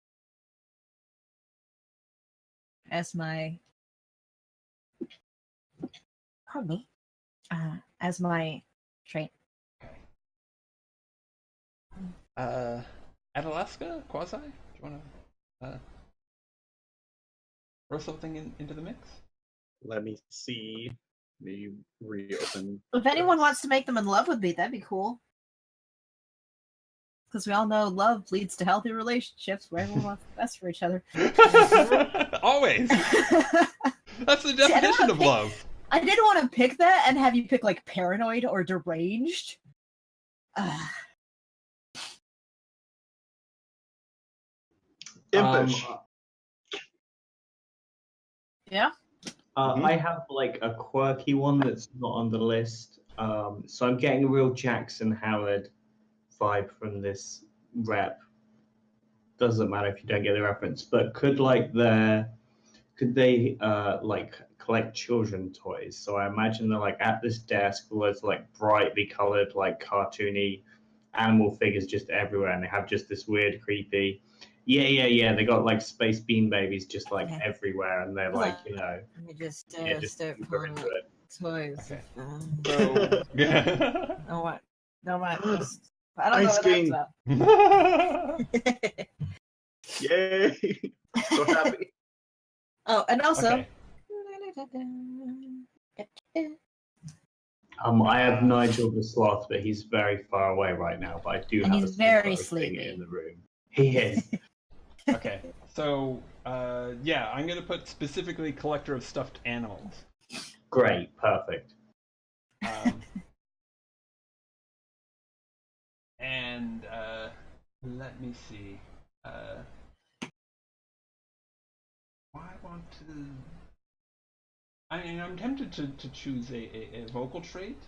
as my as my trait. Adalaska? Quasi? Do you want to throw something into the mix? Let me see. Let me reopen. If anyone wants to make them in love with me, that'd be cool. Because we all know love leads to healthy relationships where everyone wants the best for each other. Always. That's the definition of love. I didn't want to pick that and have you pick like paranoid or deranged. Impish. Yeah. I have like a quirky one that's not on the list. So I'm getting a real Jackson Howard vibe from this rep. Doesn't matter if you don't get the reference, but could they like collect children toys. So I imagine they're like at this desk, with loads of like brightly colored, like cartoony animal figures just everywhere, and they have just this weird, creepy. Yeah. They got like space bean babies just like Okay. everywhere, and they're Hold like, on. you know, Let me just just start super pulling into up it. toys. Okay. So No what? No what? I don't know Ice what that's cream. about. Yay! So happy. Oh, and also. okay. I have Nigel the sloth, but he's very far away right now. But I do And have he's a very sleepover thing sleepy. in the room. He is. Okay. So yeah, I'm gonna put specifically collector of stuffed animals. Great, perfect. And let me see. I want to. I mean, I'm tempted to choose a vocal trait,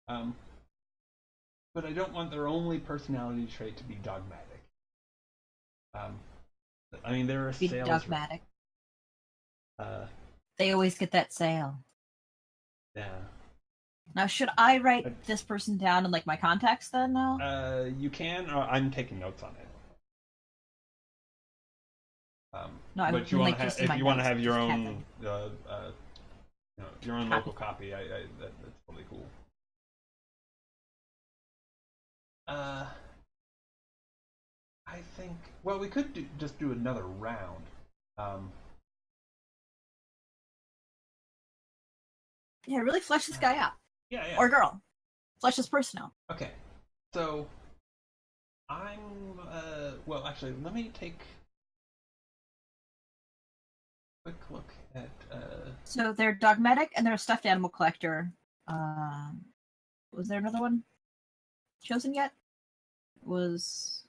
but I don't want their only personality trait to be dogmatic. I mean, they're a Be sales. dogmatic. Uh, They always get that sale. yeah. Now, should I write this person down in like my contacts then? Now, You can. I'm taking notes on it. no, I But you mean, want like to have, just in if my you want to notes, have your just have own, them. your own Copy. local copy, that's totally cool. I think. Well, we could just do another round. Yeah, really flesh this guy out. Yeah. Or girl. Flesh this person out. Okay. So I'm. Well, actually, let me take a quick look at. So they're dogmatic and they're a stuffed animal collector. Was there another one chosen yet? Was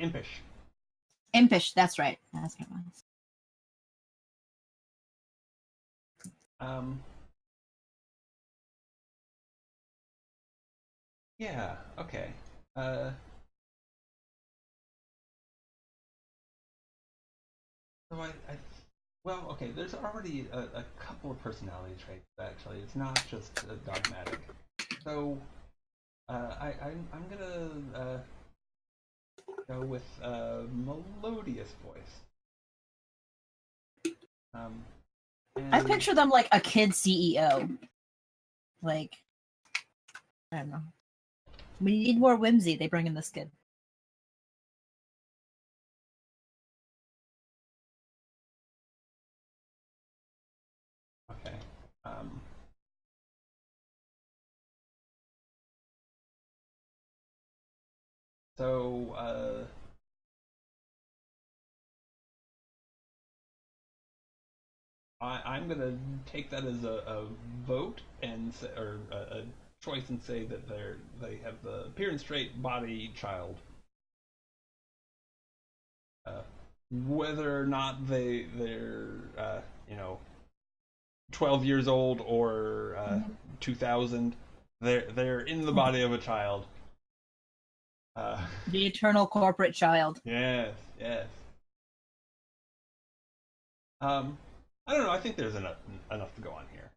Impish. impish? That's right. That's what it was. Yeah. Okay. So well, okay. There's already a couple of personality traits. Actually, it's not just dogmatic. So, I'm gonna go with melodious voice. I And picture them like a kid CEO. Like, I don't know. We need more whimsy. They bring in this kid. okay. So, I'm gonna take that as a vote and say, or a choice and say that they have the appearance trait body child. Whether or not they're 12 years old or 2000, they're in the body of a child. The eternal corporate child. Yes. I don't know. I think there's enough to go on here.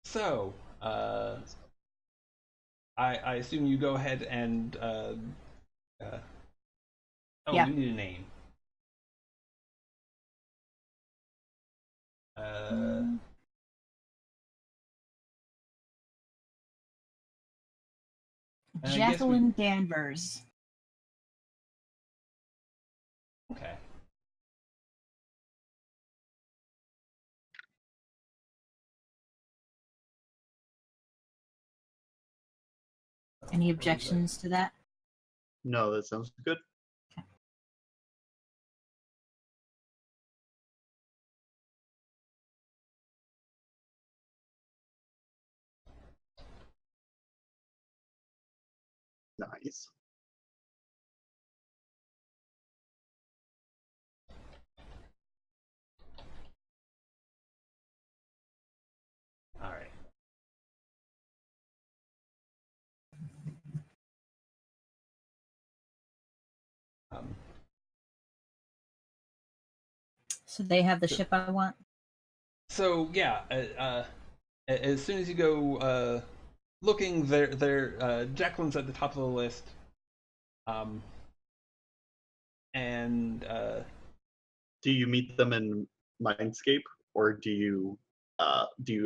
So, I assume you go ahead and Yeah. we need a name. And I guess Jacqueline Danvers. Okay. Any objections to that? No, that sounds good. Nice. All right. So they have the ship I want. So yeah, as soon as you go looking, Jacqueline's at the top of the list, and Do you meet them in Mindscape, or do you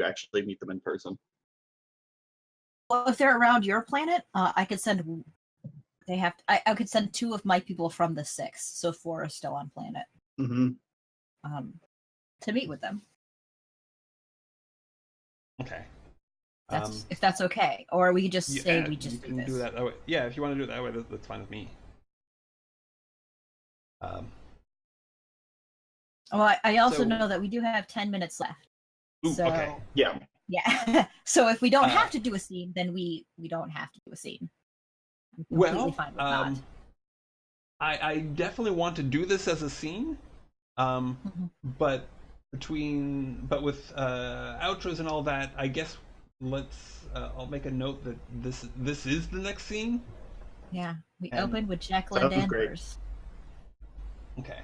actually meet them in person? Well, if they're around your planet, I could send. I could send 2 of my people from the 6, so 4 are still on planet. Mm-hmm. To meet with them. okay. If that's okay, or we just say we you just can do this. do that way. Yeah, if you want to do it that way, that's fine with me. Well, I also So- know that we do have 10 minutes left. Ooh, So okay. Yeah. yeah. So if we don't have to do a scene, then we don't have to do a scene. I'm completely fine with that. I definitely want to do this as a scene, but with outros and all that, I guess I'll make a note that this is the next scene. Yeah, we And- opened with Jacqueline Sounds great. Danvers. Okay.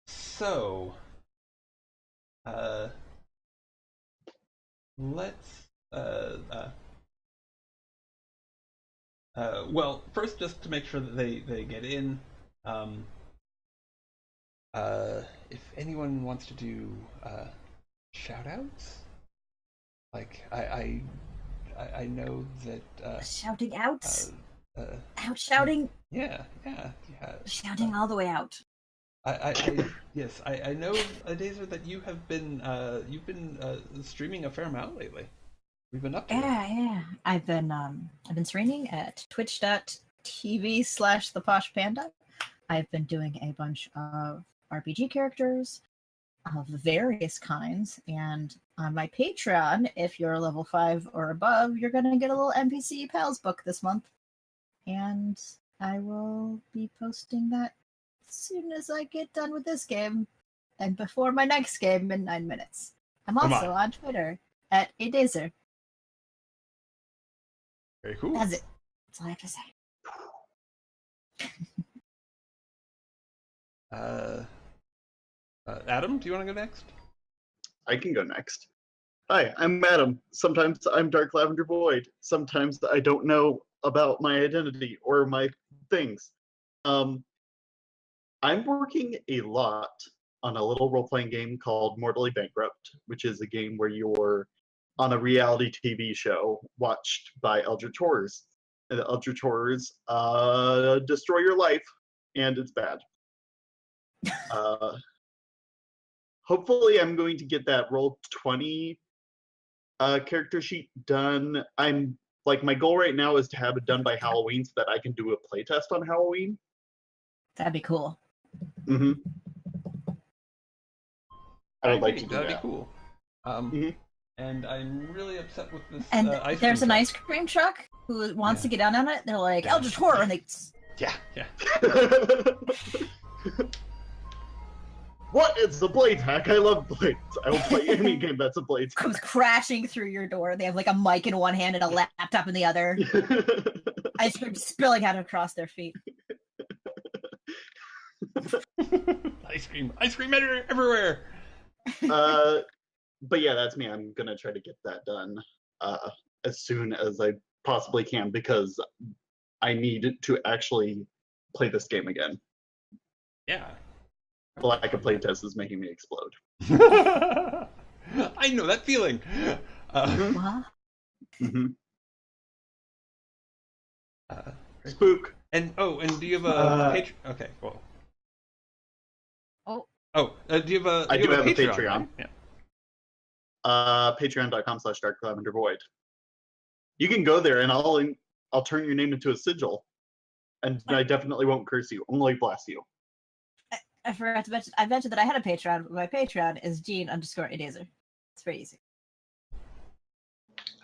So, let's well, first, just to make sure that they get in, if anyone wants to do shout outs, like I know that Shouting out, out shouting, yeah. shouting all the way out. Yes, I know, Dazer, that you have been you've been streaming a fair amount lately. We've been up to it. Yeah. I've been streaming at twitch.tv/theposhpanda. I've been doing a bunch of RPG characters of various kinds, and on my Patreon, if you're level 5 or above, you're gonna get a little NPC Pals book this month. And I will be posting that as soon as I get done with this game, and before my next game in 9 minutes. I'm Come also on Twitter at Adazer. Very cool. That's it. That's all I have to say. Adam, do you want to go next? I can go next. Hi, I'm Adam. Sometimes I'm Dark Lavender Void. Sometimes I don't know about my identity or my things. I'm working a lot on a little role-playing game called Mortally Bankrupt, which is a game where you're on a reality TV show watched by Eldritch Horrors. And the Eldritch Horrors destroy your life, and it's bad. Hopefully I'm going to get that roll 20 character sheet done. I'm like, my goal right now is to have it done by Halloween so that I can do a playtest on Halloween. That'd be cool. Mm-hmm. I would agree, like to do that'd that. be cool. And I'm really upset with this. And ice there's cream an truck. ice cream truck who wants Yeah. to get down on it. They're like, Yeah. Eldritch Horror, and they Yeah. What is the blades hack? I love blades. I will play any game that's a blades hack. comes crashing through your door. They have like a mic in one hand and a laptop in the other. Ice cream spilling out across their feet. ice cream everywhere. But yeah, that's me. I'm gonna try to get that done as soon as I possibly can because I need to actually play this game again. Yeah. The lack of playtest is making me explode. I know that feeling. What? Mm-hmm. Very cool. Spook. And do you have a Patreon? Okay, well. Do you have a? I do have a Patreon? Patreon. Right? Yeah. Patreon.com/darklavendervoid. You can go there and I'll turn your name into a sigil. And I definitely won't curse you, only bless you. I forgot to mention. I mentioned that I had a Patreon. But my Patreon is Gene_Adazer. It's very easy.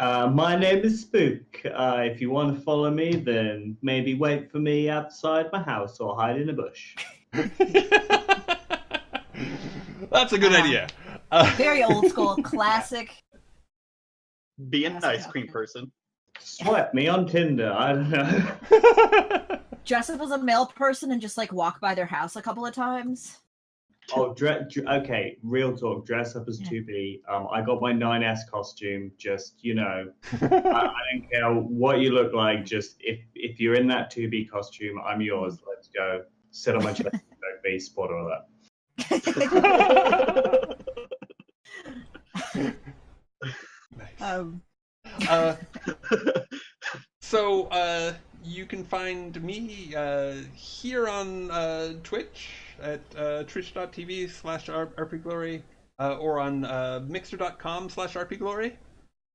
My name is Spook. If you want to follow me, then maybe wait for me outside my house or hide in a bush. That's a good idea. Very old school, classic. Be an That's ice cream okay. person. Swipe me on Tinder. I don't know. dress up as a male person and just like walk by their house a couple of times. Oh, okay. Real talk. Dress up as 2B. I got my 9S costume. Just I don't care what you look like. Just if you're in that 2B costume, I'm yours. Let's go. Sit on my chest. Don't be spoiler alert. Nice. So you can find me here on Twitch at twitch.tv/rpglory or on mixer.com/rpglory.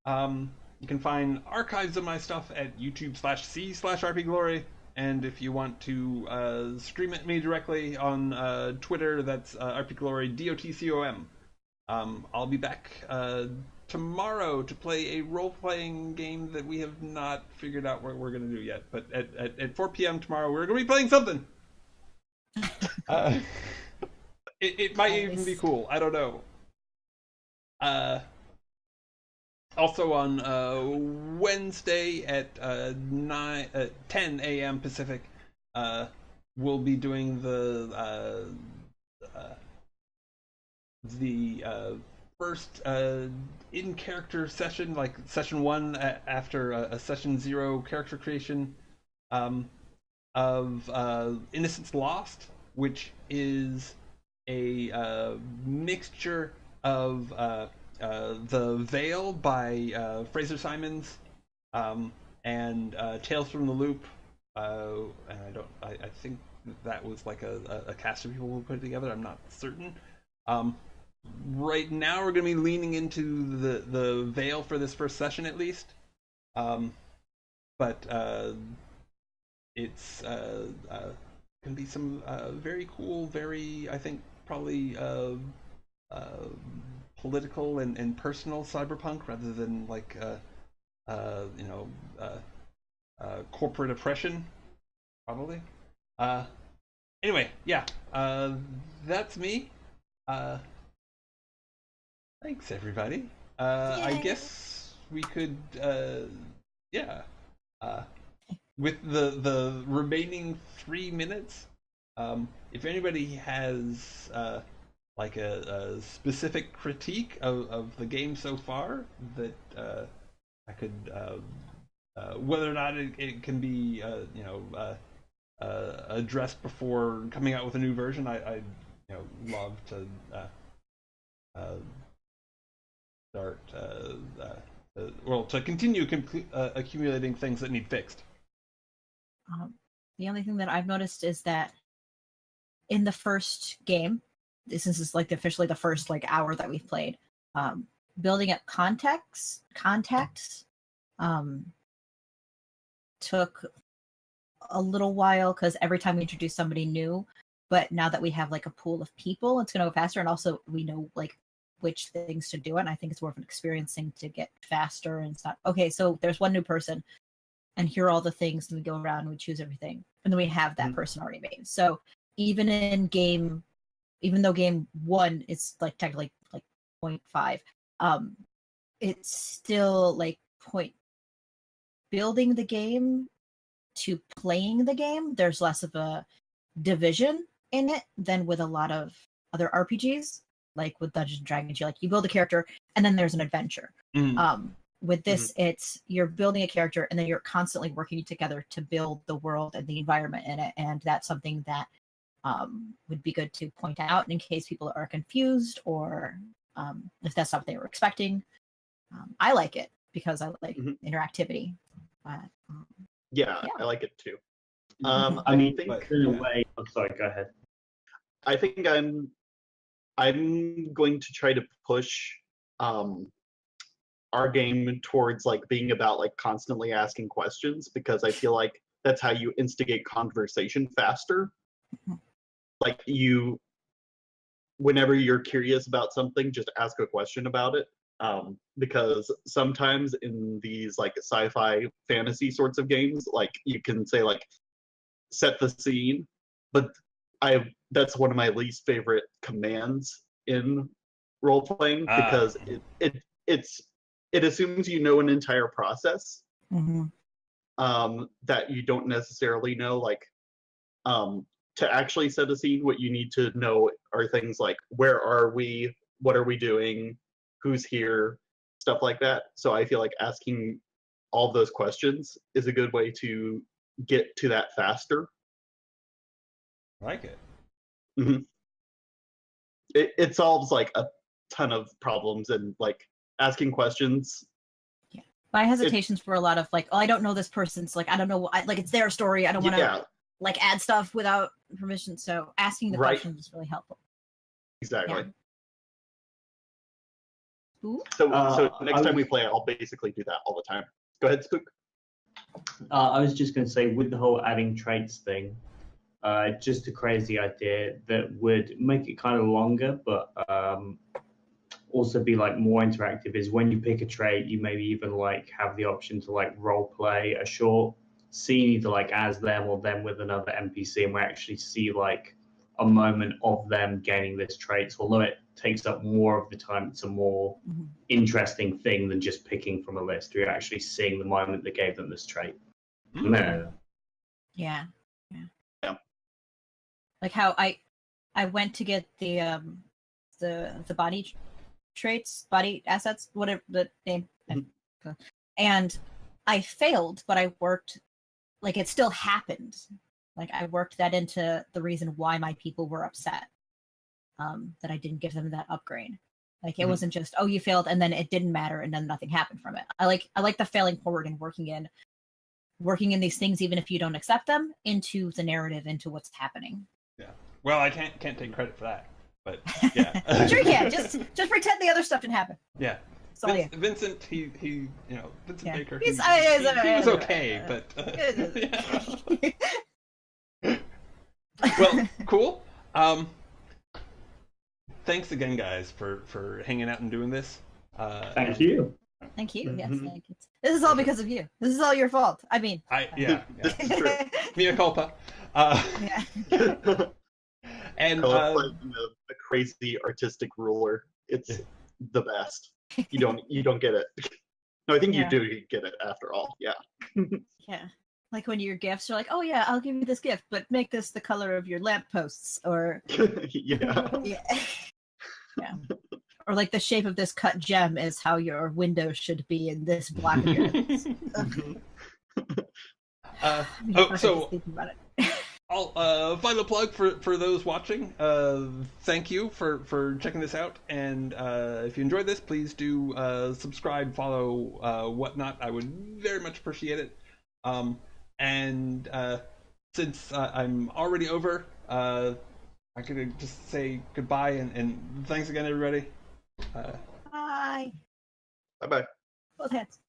You can find archives of my stuff at youtube.com/c/rpglory. And if you want to stream at me directly on Twitter, that's rpglory, DOTCOM. I'll be back tomorrow to play a role-playing game that we have not figured out what we're going to do yet. But at 4 p.m. tomorrow, we're going to be playing something. It might even be cool. I don't know. Also on Wednesday at 10 a.m. Pacific, we'll be doing the first in-character session, like session 1 after a session 0 character creation of Innocence Lost, which is a mixture of The Veil by Fraser Simons and Tales from the Loop, and I think that was like a cast of people who put it together. I'm not certain. Right now we're going to be leaning into the Veil for this first session at least, but it's going to be some very cool, very, I think, probably political and personal cyberpunk rather than like corporate oppression, probably. Anyway, yeah, that's me. Thanks, everybody. I guess we could, with the remaining 3 minutes, if anybody has like a specific critique of the game so far that I could, whether or not it can be, addressed before coming out with a new version, I'd love to start to continue accumulating things that need fixed. The only thing that I've noticed is that in the first game, since it's like officially the first like hour that we've played, building up contacts took a little while because every time we introduce somebody new, but now that we have like a pool of people, it's going to go faster, and also we know like which things to do, and I think it's more of an experience thing to get faster, and it's not okay, so there's one new person and here are all the things, and we go around and we choose everything, and then we have that person already made. So even though game 1 is like technically like 0.5, it's still like point building the game to playing the game. There's less of a division in it than with a lot of other RPGs, like with Dungeons and Dragons. You build a character and then there's an adventure. With this, it's you're building a character and then you're constantly working together to build the world and the environment in it, and that's something that would be good to point out in case people are confused or if that's not what they were expecting. I like it because I like interactivity. But, yeah, I like it too. I mean, in a way. I'm sorry. Go ahead. I think I'm going to try to push our game towards like being about like constantly asking questions, because I feel like that's how you instigate conversation faster. Like whenever you're curious about something, just ask a question about it. Because sometimes in these like sci-fi fantasy sorts of games, like you can say like set the scene, but that's one of my least favorite commands in role playing, because it assumes you know an entire process that you don't necessarily know, like to actually set a scene, what you need to know are things like where are we, what are we doing, who's here, stuff like that. So I feel like asking all those questions is a good way to get to that faster. I like it. Mm-hmm. It solves like a ton of problems, and like asking questions. Yeah, my hesitations were a lot of like, oh, I don't know this person's, like, I don't know, like it's their story. I don't want to like add stuff without permission. So asking the questions is really helpful. Exactly. Yeah. Ooh. So next time we play, I'll basically do that all the time. Go ahead, Spook. I was just going to say, with the whole adding traits thing, just a crazy idea that would make it kind of longer, but also be like more interactive is when you pick a trait, you maybe even like have the option to like role play a short scene, either like as them or them with another NPC, and we actually see like a moment of them gaining this trait. So although it takes up more of the time, it's a more interesting thing than just picking from a list. You're actually seeing the moment that gave them this trait. No. Yeah. Like how I went to get the body traits, body assets, whatever the name, and I failed, but I worked, like it still happened. Like I worked that into the reason why my people were upset, that I didn't give them that upgrade. Like it wasn't just, oh, you failed and then it didn't matter and then nothing happened from it. I like the failing forward and working in these things, even if you don't accept them, into the narrative, into what's happening. Yeah. Well, I can't take credit for that, but yeah. Sure you can. Just pretend the other stuff didn't happen. Yeah. So Vincent, he Vincent Baker. He was okay, but well, cool. Thanks again, guys, for hanging out and doing this. Thank you. Thank you. Yes, thank you. This is all because of you. This is all your fault. I mean, yeah. This is true. Mea culpa. Yeah. And a crazy artistic ruler. It's the best. You don't get it. No, I think you do get it after all. Yeah. Yeah. Like when your gifts are like, oh yeah, I'll give you this gift, but make this the color of your lampposts, or yeah. Yeah. Or like the shape of this cut gem is how your window should be in this block of yours. So I'll final plug for those watching. Thank you for checking this out, and if you enjoyed this, please do subscribe, follow, whatnot. I would very much appreciate it. And since I'm already over, I could just say goodbye and thanks again, everybody. Bye. Bye-bye. Both hands.